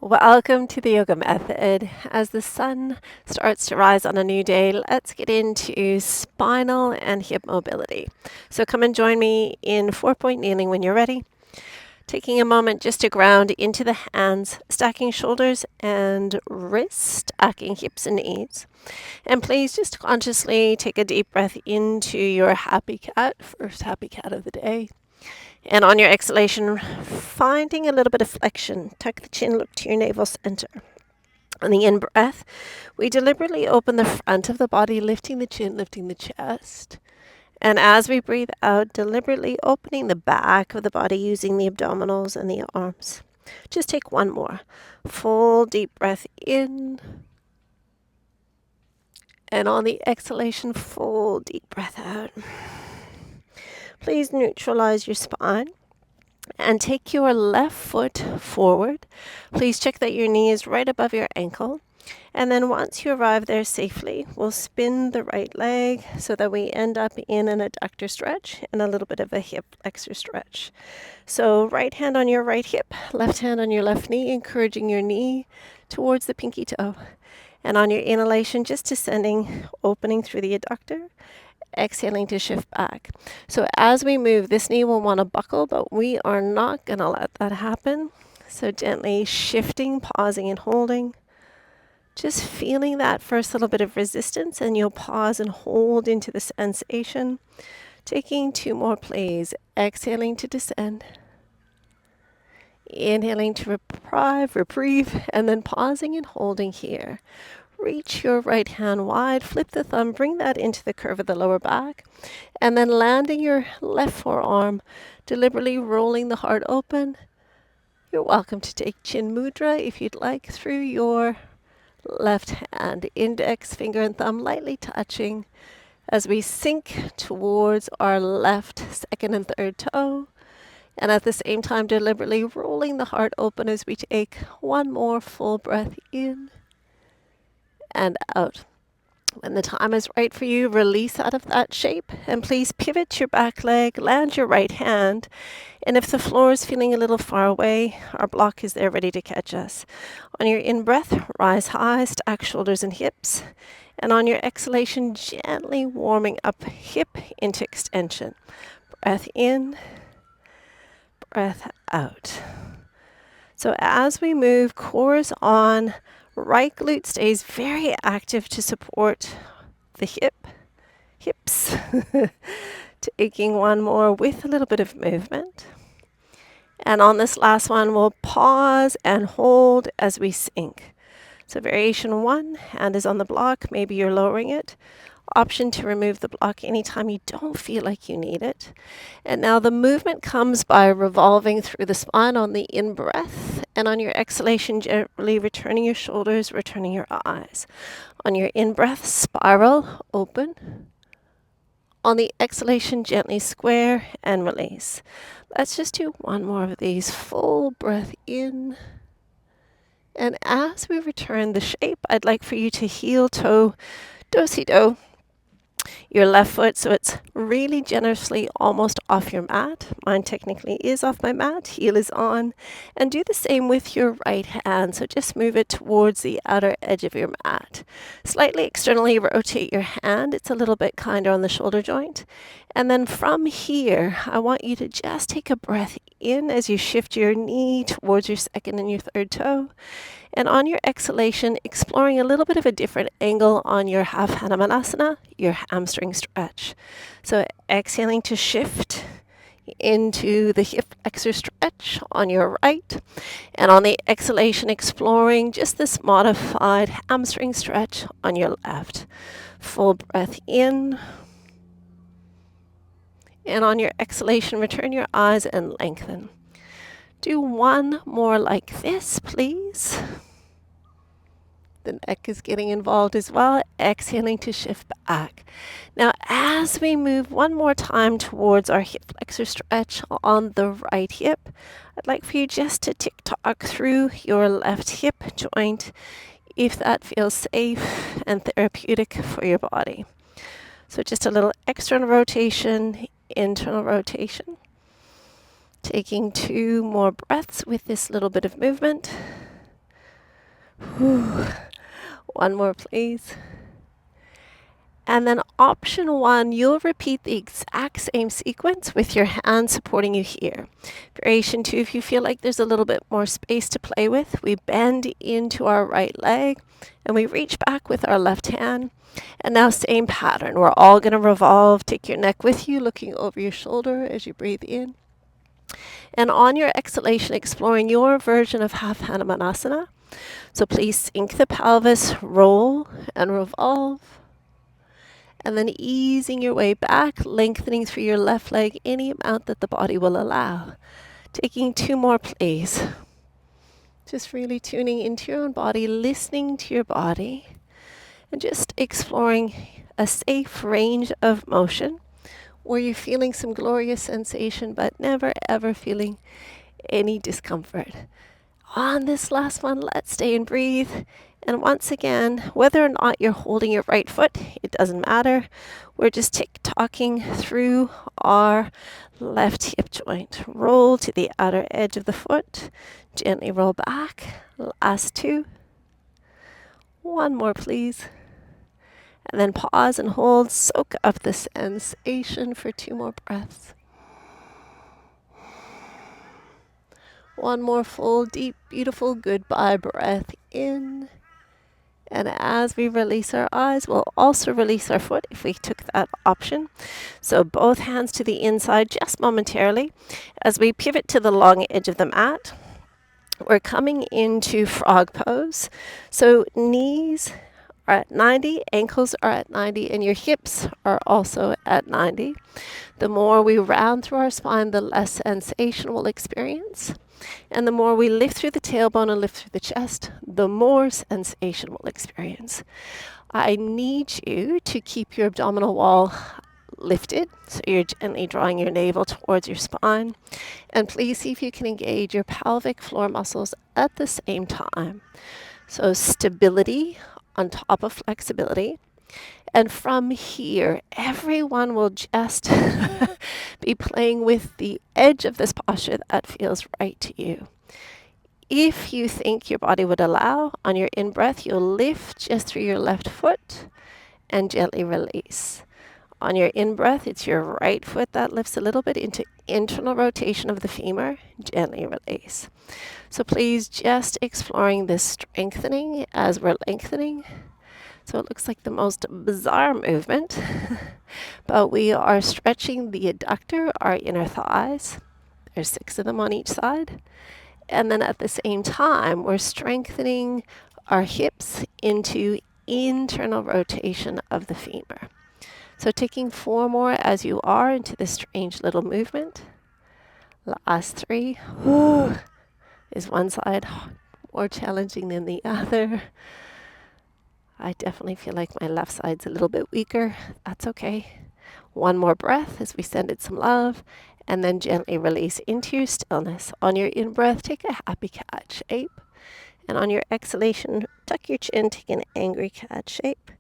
Welcome to the yoga method. As the sun starts to rise on a new day, let's get into spinal and hip mobility. So come and join me in 4-point kneeling when you're ready. Taking a moment just to ground into the hands, stacking shoulders and wrists, stacking hips and knees. And please just consciously take a deep breath into your happy cat, first happy cat of the day. And on your exhalation, finding a little bit of flexion. Tuck the chin, look to your navel center. On the in-breath, we deliberately open the front of the body, lifting the chin, lifting the chest. And as we breathe out, deliberately opening the back of the body using the abdominals and the arms. Just take one more. Full deep breath in. And on the exhalation, full deep breath out. Please neutralize your spine. And take your left foot forward. Please check that your knee is right above your ankle. And then once you arrive there safely, we'll spin the right leg so that we end up in an adductor stretch and a little bit of a hip flexor stretch. So right hand on your right hip, left hand on your left knee, encouraging your knee towards the pinky toe. And on your inhalation, just descending, opening through the adductor. Exhaling to shift back. So as we move, this knee will want to buckle, but we are not going to let that happen. So gently shifting, pausing and holding. Just feeling that first little bit of resistance, and you'll pause and hold into the sensation. Taking 2 more, please. Exhaling to descend. Inhaling to reprieve, and then pausing and holding here. Reach your right hand wide, flip the thumb, bring that into the curve of the lower back, and then landing your left forearm, deliberately rolling the heart open. You're welcome to take Chin Mudra if you'd like, through your left hand, index finger and thumb lightly touching as we sink towards our left second and third toe. And at the same time, deliberately rolling the heart open as we take one more full breath in and out. When the time is right for you, release out of that shape, and please pivot your back leg, land your right hand, and if the floor is feeling a little far away, our block is there ready to catch us. On your in-breath, rise high, stack shoulders and hips, and on your exhalation, gently warming up hip into extension. Breath in, breath out. So as we move, core is on. Right glute stays very active to support the hips. Taking one more with a little bit of movement. And on this last one, we'll pause and hold as we sink. So variation 1, hand is on the block, maybe you're lowering it. Option to remove the block anytime you don't feel like you need it. And now the movement comes by revolving through the spine on the in-breath, and on your exhalation, gently returning your shoulders, returning your eyes. On your in-breath, spiral, open. On the exhalation, gently square and release. Let's just do one more of these. Full breath in. And as we return the shape, I'd like for you to heel toe, do-si-do, your left foot so it's really generously almost off your mat. Mine technically is off my mat, heel is on. And do the same with your right hand. So just move it towards the outer edge of your mat. Slightly externally rotate your hand. It's a little bit kinder on the shoulder joint. And then from here, I want you to just take a breath in as you shift your knee towards your second and your third toe. And on your exhalation, exploring a little bit of a different angle on your half Hanumanasana, your hamstring stretch. So exhaling to shift into the hip flexor stretch on your right. And on the exhalation, exploring just this modified hamstring stretch on your left. Full breath in. And on your exhalation, return your eyes and lengthen. Do one more like this, please. The neck is getting involved as well. Exhaling to shift back. Now, as we move one more time towards our hip flexor stretch on the right hip, I'd like for you just to tick-tock through your left hip joint if that feels safe and therapeutic for your body. So just a little external rotation, internal rotation. Taking 2 more breaths with this little bit of movement. Whew. One more, please. And then option 1, you'll repeat the exact same sequence with your hand supporting you here. Variation 2, if you feel like there's a little bit more space to play with, we bend into our right leg and we reach back with our left hand. And now same pattern. We're all going to revolve. Take your neck with you, looking over your shoulder as you breathe in. And on your exhalation, exploring your version of half Hanumanasana. So please sink the pelvis, roll and revolve. And then easing your way back, lengthening through your left leg any amount that the body will allow. Taking 2 more, please. Just really tuning into your own body, listening to your body, and just exploring a safe range of motion where you're feeling some glorious sensation, but never ever feeling any discomfort. On this last one, let's stay and breathe. And once again, whether or not you're holding your right foot, it doesn't matter. We're just tick-tocking through our left hip joint. Roll to the outer edge of the foot. Gently roll back. Last 2. One more, please. And then pause and hold. Soak up the sensation for 2 more breaths. One more full, deep, beautiful goodbye breath in. And as we release our eyes, we'll also release our foot if we took that option. So both hands to the inside just momentarily. As we pivot to the long edge of the mat, we're coming into frog pose. So knees are at 90, ankles are at 90, and your hips are also at 90. The more we round through our spine, the less sensation we'll experience. And the more we lift through the tailbone and lift through the chest, the more sensation we'll experience. I need you to keep your abdominal wall lifted, so you're gently drawing your navel towards your spine. And please see if you can engage your pelvic floor muscles at the same time. So stability on top of flexibility. And from here, everyone will just be playing with the edge of this posture that feels right to you. If you think your body would allow, on your in-breath, you'll lift just through your left foot and gently release. On your in-breath, it's your right foot that lifts a little bit into internal rotation of the femur, gently release. So please just exploring this strengthening as we're lengthening. So it looks like the most bizarre movement, but we are stretching the adductor, our inner thighs. There's 6 of them on each side. And then at the same time, we're strengthening our hips into internal rotation of the femur. So taking 4 more as you are into this strange little movement. Last 3. Is one side more challenging than the other? I definitely feel like my left side's a little bit weaker. That's okay. One more breath as we send it some love, and then gently release into your stillness. On your in-breath, take a happy cat shape. And on your exhalation, tuck your chin, take an angry cat shape.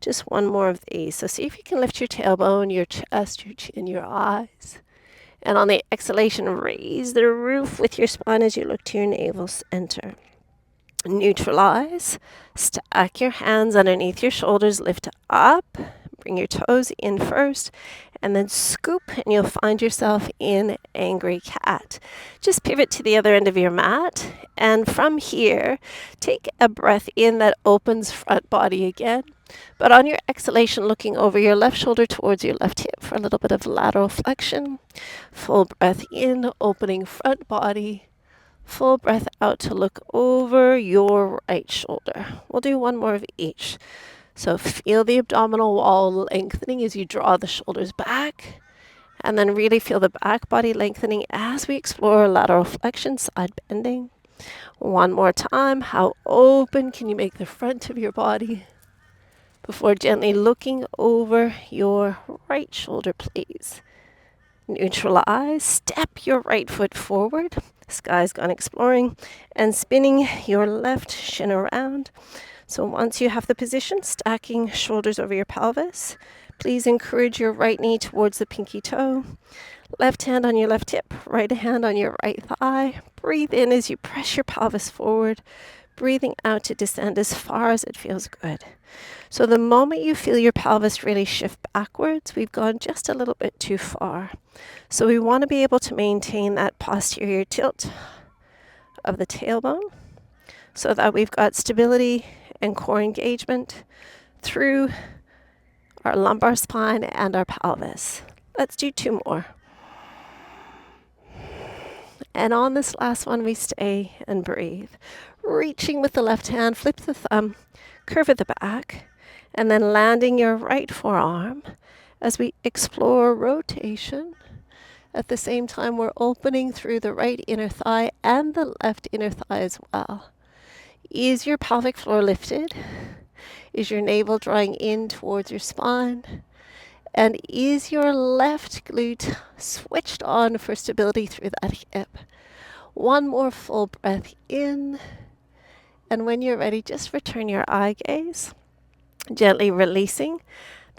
Just one more of these. So see if you can lift your tailbone, your chest, your chin, your eyes. And on the exhalation, raise the roof with your spine as you look to your navel center. Neutralize. Stack your hands underneath your shoulders, lift up, bring your toes in first, and then scoop, and you'll find yourself in angry cat. Just pivot to the other end of your mat, and from here, take a breath in that opens front body again. But on your exhalation, looking over your left shoulder towards your left hip for a little bit of lateral flexion. Full breath in, opening front body. Full breath out to look over your right shoulder. We'll do one more of each. So feel the abdominal wall lengthening as you draw the shoulders back. And then really feel the back body lengthening as we explore lateral flexion, side bending. One more time. How open can you make the front of your body before gently looking over your right shoulder, please. Neutralize. Step your right foot forward. Sky's gone exploring, and spinning your left shin around. So once you have the position, stacking shoulders over your pelvis, please encourage your right knee towards the pinky toe. Left hand on your left hip, right hand on your right thigh. Breathe in as you press your pelvis forward. breathing out to descend as far as it feels good. So the moment you feel your pelvis really shift backwards, we've gone just a little bit too far. So we want to be able to maintain that posterior tilt of the tailbone so that we've got stability and core engagement through our lumbar spine and our pelvis. Let's do 2 more. And on this last one, we stay and breathe. Reaching with the left hand, flip the thumb, curve at the back, and then landing your right forearm as we explore rotation. At the same time, we're opening through the right inner thigh and the left inner thigh as well. Is your pelvic floor lifted? Is your navel drawing in towards your spine? And is your left glute switched on for stability through that hip? One more full breath in. And when you're ready, just return your eye gaze, gently releasing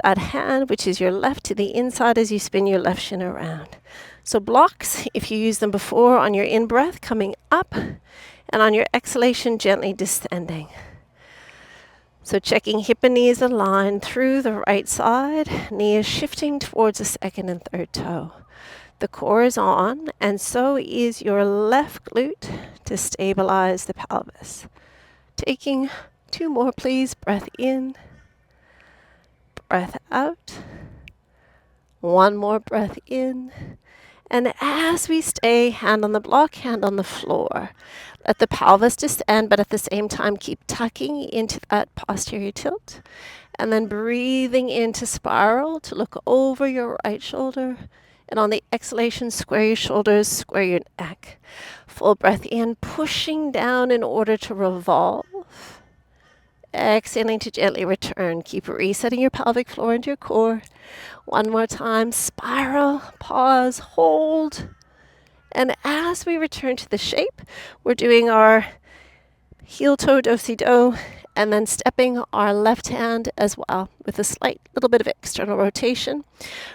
that hand, which is your left, to the inside as you spin your left shin around. So blocks, if you used them before, on your in-breath, coming up, and on your exhalation, gently descending. So checking hip and knee is aligned through the right side. Knee is shifting towards the second and third toe. The core is on, and so is your left glute to stabilize the pelvis. Taking 2 more, please. Breath in, breath out. 1 more breath in. And as we stay, hand on the block, hand on the floor. Let the pelvis descend, but at the same time, keep tucking into that posterior tilt. And then breathing into spiral to look over your right shoulder. And on the exhalation, square your shoulders, square your neck. Full breath in, pushing down in order to revolve. Exhaling to gently return. Keep resetting your pelvic floor into your core. 1 more time, spiral, pause, hold. And as we return to the shape, we're doing our heel toe do-si-do and then stepping our left hand as well with a slight little bit of external rotation.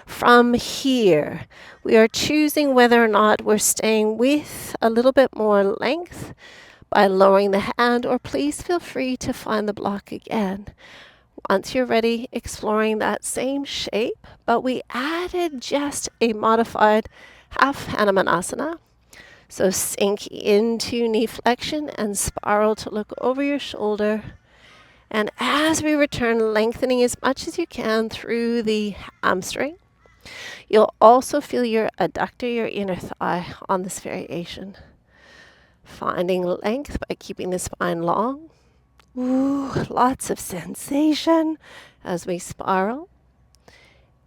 From here, we are choosing whether or not we're staying with a little bit more length by lowering the hand, or please feel free to find the block again. Once you're ready, exploring that same shape, but we added just a modified half Hanumanasana. So sink into knee flexion and spiral to look over your shoulder. And as we return, lengthening as much as you can through the hamstring. You'll also feel your adductor, your inner thigh, on this variation. Finding length by keeping the spine long. Ooh, lots of sensation as we spiral.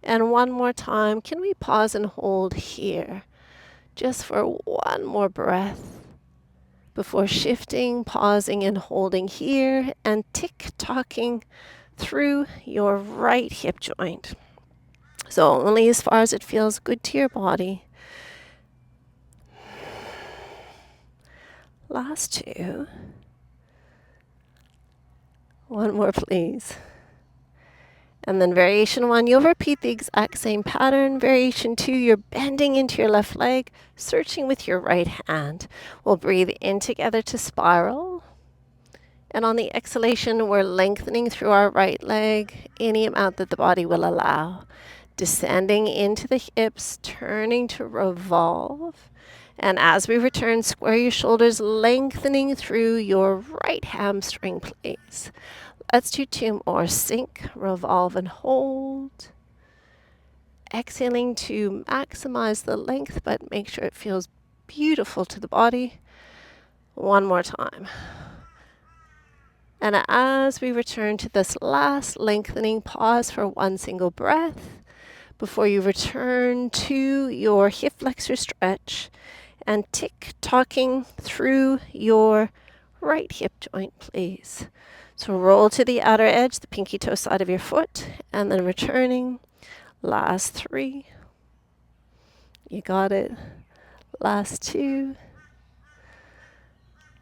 And 1 more time, can we pause and hold here just for 1 more breath before shifting, pausing and holding here and tick-tocking through your right hip joint. So only as far as it feels good to your body. Last 2. 1 more, please. And then variation 1, you'll repeat the exact same pattern. Variation 2, you're bending into your left leg, searching with your right hand. We'll breathe in together to spiral. And on the exhalation, we're lengthening through our right leg, any amount that the body will allow. Descending into the hips, turning to revolve. And as we return, square your shoulders, lengthening through your right hamstring, please. Let's do 2 more. Sink, revolve, and hold. Exhaling to maximize the length, but make sure it feels beautiful to the body. 1 more time. And as we return to this last lengthening, pause for 1 single breath before you return to your hip flexor stretch and tick-tocking through your right hip joint, please. So roll to the outer edge, the pinky toe side of your foot, and then returning. Last 3. You got it. Last 2.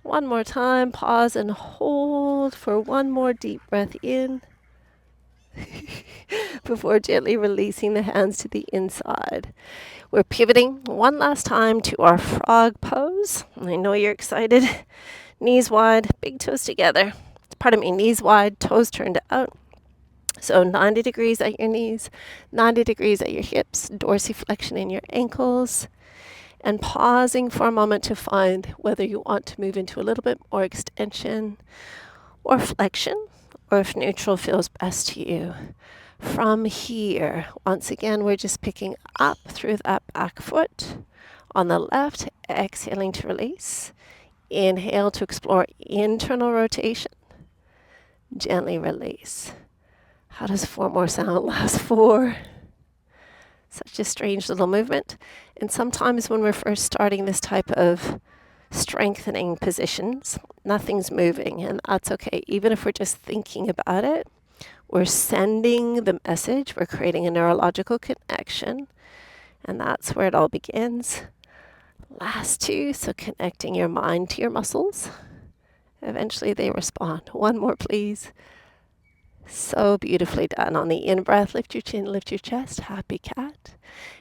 1 more time, pause and hold for 1 more deep breath in before gently releasing the hands to the inside. We're pivoting 1 last time to our frog pose. I know you're excited. Knees wide, big toes together. Pardon me, knees wide, toes turned out. So 90 degrees at your knees, 90 degrees at your hips, dorsiflexion in your ankles, and pausing for a moment to find whether you want to move into a little bit more extension or flexion, or if neutral feels best to you. From here, once again, we're just picking up through that back foot. On the left, exhaling to release. Inhale to explore internal rotation. Gently release. How does 4 more sound? Last 4. Such a strange little movement. And sometimes when we're first starting this type of strengthening positions, nothing's moving, and that's okay. Even if we're just thinking about it, we're sending the message, we're creating a neurological connection, and that's where it all begins. Last 2, so connecting your mind to your muscles. Eventually they respond. 1 more, please. So beautifully done. On the in-breath, lift your chin, lift your chest, happy cat.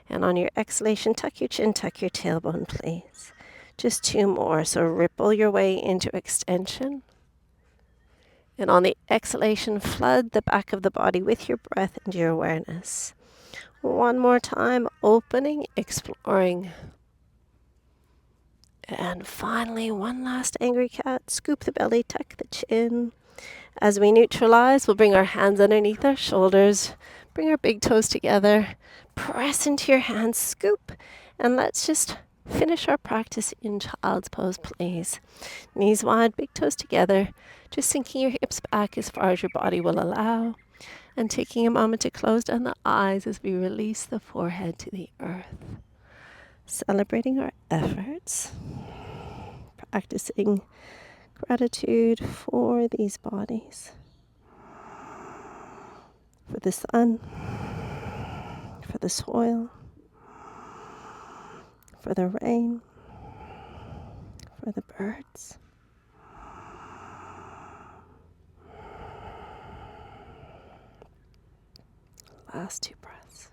And on your exhalation, tuck your chin, tuck your tailbone, please. Just 2 more. So ripple your way into extension. And on the exhalation, flood the back of the body with your breath and your awareness. 1 more time, opening, exploring. And finally, 1 last angry cat. Scoop the belly, tuck the chin. As we neutralize, we'll bring our hands underneath our shoulders. Bring our big toes together. Press into your hands, scoop. And let's just finish our practice in child's pose, please. Knees wide, big toes together. Just sinking your hips back as far as your body will allow. And taking a moment to close down the eyes as we release the forehead to the earth. Celebrating our efforts. Practicing gratitude for these bodies. For the sun. For the soil. For the rain. For the birds. Last 2 breaths.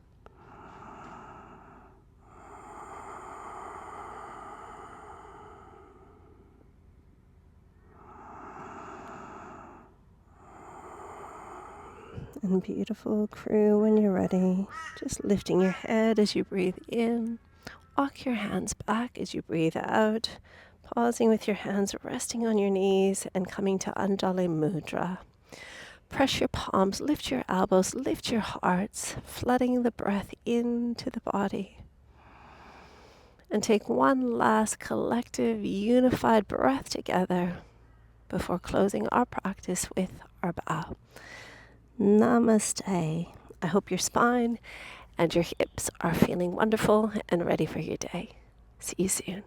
And beautiful crew, when you're ready, just lifting your head as you breathe in. Walk your hands back as you breathe out. Pausing with your hands resting on your knees and coming to Anjali Mudra. Press your palms, lift your elbows, lift your hearts, flooding the breath into the body. And take 1 last collective, unified breath together before closing our practice with our bow. Namaste. I hope your spine and your hips are feeling wonderful and ready for your day. See you soon.